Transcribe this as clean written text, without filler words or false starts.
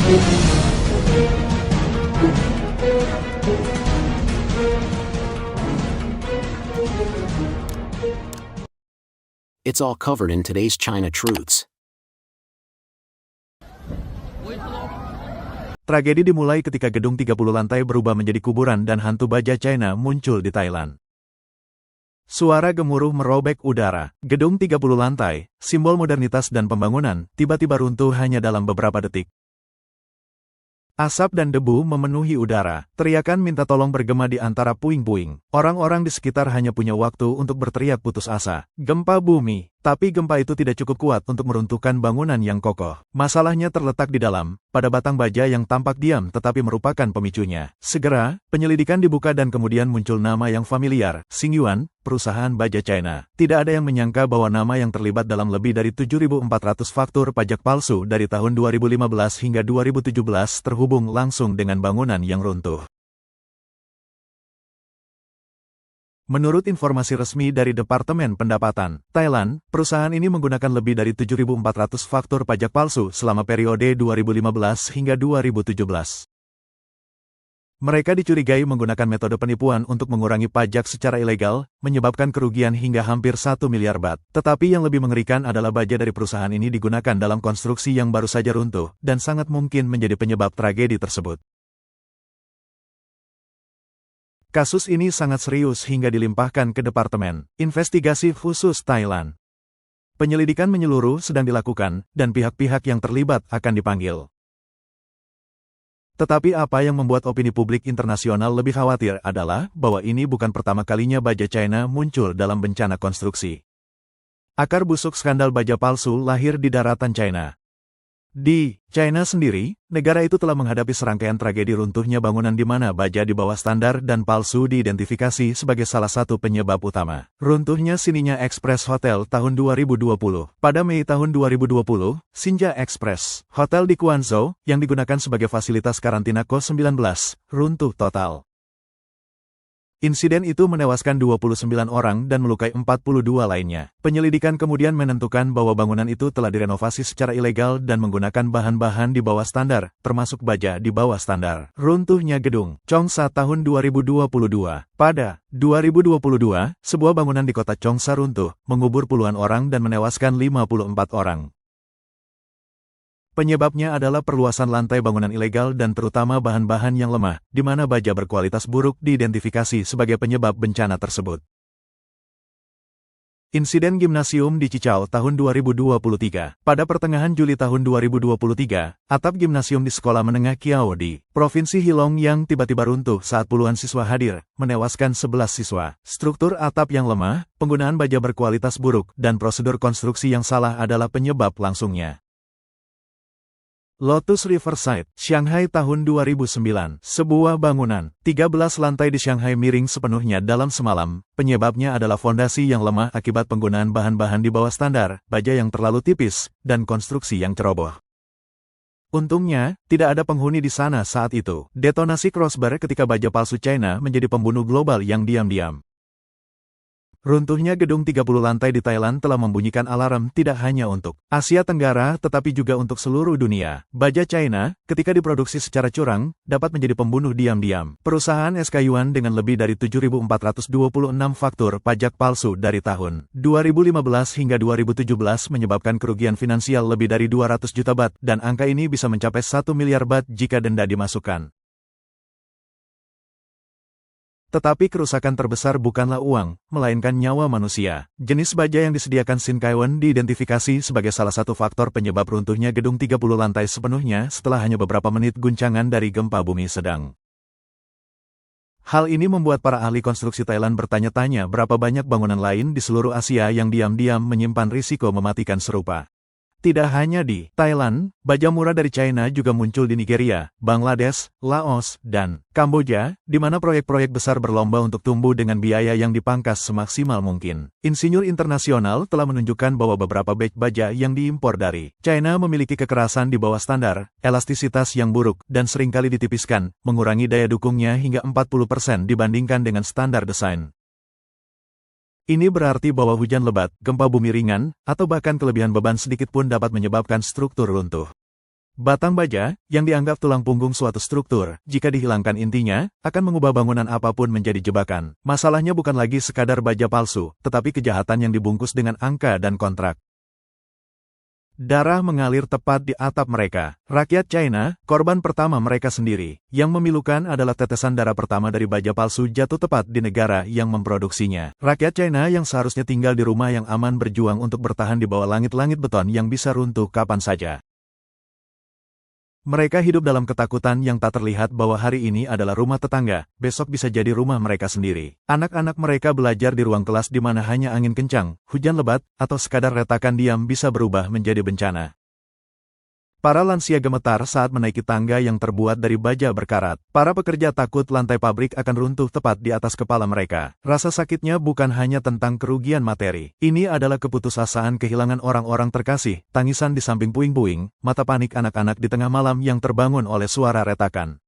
It's all covered in today's China Truths. Tragedi dimulai ketika gedung 30 lantai berubah menjadi kuburan dan hantu baja China muncul di Thailand. Suara gemuruh merobek udara. Gedung 30 lantai, simbol modernitas dan pembangunan, tiba-tiba runtuh hanya dalam beberapa detik. Asap dan debu memenuhi udara. Teriakan minta tolong bergema di antara puing-puing. Orang-orang di sekitar hanya punya waktu untuk berteriak putus asa. Gempa bumi. Tapi gempa itu tidak cukup kuat untuk meruntuhkan bangunan yang kokoh. Masalahnya terletak di dalam, pada batang baja yang tampak diam tetapi merupakan pemicunya. Segera, penyelidikan dibuka dan kemudian muncul nama yang familiar, Xingyuan, perusahaan baja China. Tidak ada yang menyangka bahwa nama yang terlibat dalam lebih dari 7.400 faktur pajak palsu dari tahun 2015 hingga 2017 terhubung langsung dengan bangunan yang runtuh. Menurut informasi resmi dari Departemen Pendapatan Thailand, perusahaan ini menggunakan lebih dari 7.400 faktur pajak palsu selama periode 2015 hingga 2017. Mereka dicurigai menggunakan metode penipuan untuk mengurangi pajak secara ilegal, menyebabkan kerugian hingga hampir 1 miliar baht. Tetapi yang lebih mengerikan adalah baja dari perusahaan ini digunakan dalam konstruksi yang baru saja runtuh, dan sangat mungkin menjadi penyebab tragedi tersebut. Kasus ini sangat serius hingga dilimpahkan ke Departemen Investigasi Khusus Thailand. Penyelidikan menyeluruh sedang dilakukan, dan pihak-pihak yang terlibat akan dipanggil. Tetapi apa yang membuat opini publik internasional lebih khawatir adalah bahwa ini bukan pertama kalinya baja China muncul dalam bencana konstruksi. Akar busuk skandal baja palsu lahir di daratan China. Di China sendiri, negara itu telah menghadapi serangkaian tragedi runtuhnya bangunan di mana baja di bawah standar dan palsu diidentifikasi sebagai salah satu penyebab utama. Runtuhnya Xinjiang Express Hotel tahun 2020. Pada Mei tahun 2020, Xinjiang Express Hotel di Guangzhou, yang digunakan sebagai fasilitas karantina COVID-19, runtuh total. Insiden itu menewaskan 29 orang dan melukai 42 lainnya. Penyelidikan kemudian menentukan bahwa bangunan itu telah direnovasi secara ilegal dan menggunakan bahan-bahan di bawah standar, termasuk baja di bawah standar. Runtuhnya gedung Cheongsa tahun 2022. Pada 2022, sebuah bangunan di kota Cheongsa runtuh, mengubur puluhan orang dan menewaskan 54 orang. Penyebabnya adalah perluasan lantai bangunan ilegal dan terutama bahan-bahan yang lemah, di mana baja berkualitas buruk diidentifikasi sebagai penyebab bencana tersebut. Insiden gimnasium di Cichao tahun 2023. Pada pertengahan Juli tahun 2023, atap gimnasium di sekolah menengah Kiao di Provinsi Heilongjiang tiba-tiba runtuh saat puluhan siswa hadir, menewaskan 11 siswa. Struktur atap yang lemah, penggunaan baja berkualitas buruk, dan prosedur konstruksi yang salah adalah penyebab langsungnya. Lotus Riverside, Shanghai tahun 2009. Sebuah bangunan, 13 lantai di Shanghai miring sepenuhnya dalam semalam. Penyebabnya adalah fondasi yang lemah akibat penggunaan bahan-bahan di bawah standar, baja yang terlalu tipis, dan konstruksi yang ceroboh. Untungnya, tidak ada penghuni di sana saat itu. Detonasi crossbar ketika baja palsu China menjadi pembunuh global yang diam-diam. Runtuhnya gedung 30 lantai di Thailand telah membunyikan alarm tidak hanya untuk Asia Tenggara tetapi juga untuk seluruh dunia. Baja China, ketika diproduksi secara curang, dapat menjadi pembunuh diam-diam. Perusahaan SK Yuan dengan lebih dari 7.426 faktur pajak palsu dari tahun 2015 hingga 2017 menyebabkan kerugian finansial lebih dari 200 juta baht, dan angka ini bisa mencapai 1 miliar baht jika denda dimasukkan. Tetapi kerusakan terbesar bukanlah uang, melainkan nyawa manusia. Jenis baja yang disediakan Xingyuan diidentifikasi sebagai salah satu faktor penyebab runtuhnya gedung 30 lantai sepenuhnya setelah hanya beberapa menit guncangan dari gempa bumi sedang. Hal ini membuat para ahli konstruksi Thailand bertanya-tanya berapa banyak bangunan lain di seluruh Asia yang diam-diam menyimpan risiko mematikan serupa. Tidak hanya di Thailand, baja murah dari China juga muncul di Nigeria, Bangladesh, Laos, dan Kamboja, di mana proyek-proyek besar berlomba untuk tumbuh dengan biaya yang dipangkas semaksimal mungkin. Insinyur internasional telah menunjukkan bahwa beberapa batch baja yang diimpor dari China memiliki kekerasan di bawah standar, elastisitas yang buruk, dan seringkali ditipiskan, mengurangi daya dukungnya hingga 40% dibandingkan dengan standar desain. Ini berarti bahwa hujan lebat, gempa bumi ringan, atau bahkan kelebihan beban sedikit pun dapat menyebabkan struktur runtuh. Batang baja, yang dianggap tulang punggung suatu struktur, jika dihilangkan intinya, akan mengubah bangunan apapun menjadi jebakan. Masalahnya bukan lagi sekadar baja palsu, tetapi kejahatan yang dibungkus dengan angka dan kontrak. Darah mengalir tepat di atap mereka. Rakyat China, korban pertama mereka sendiri. Yang memilukan adalah tetesan darah pertama dari baja palsu jatuh tepat di negara yang memproduksinya. Rakyat China yang seharusnya tinggal di rumah yang aman berjuang untuk bertahan di bawah langit-langit beton yang bisa runtuh kapan saja. Mereka hidup dalam ketakutan yang tak terlihat bahwa hari ini adalah rumah tetangga, besok bisa jadi rumah mereka sendiri. Anak-anak mereka belajar di ruang kelas di mana hanya angin kencang, hujan lebat, atau sekadar retakan diam bisa berubah menjadi bencana. Para lansia gemetar saat menaiki tangga yang terbuat dari baja berkarat. Para pekerja takut lantai pabrik akan runtuh tepat di atas kepala mereka. Rasa sakitnya bukan hanya tentang kerugian materi. Ini adalah keputusasaan kehilangan orang-orang terkasih, tangisan di samping puing-puing, mata panik anak-anak di tengah malam yang terbangun oleh suara retakan.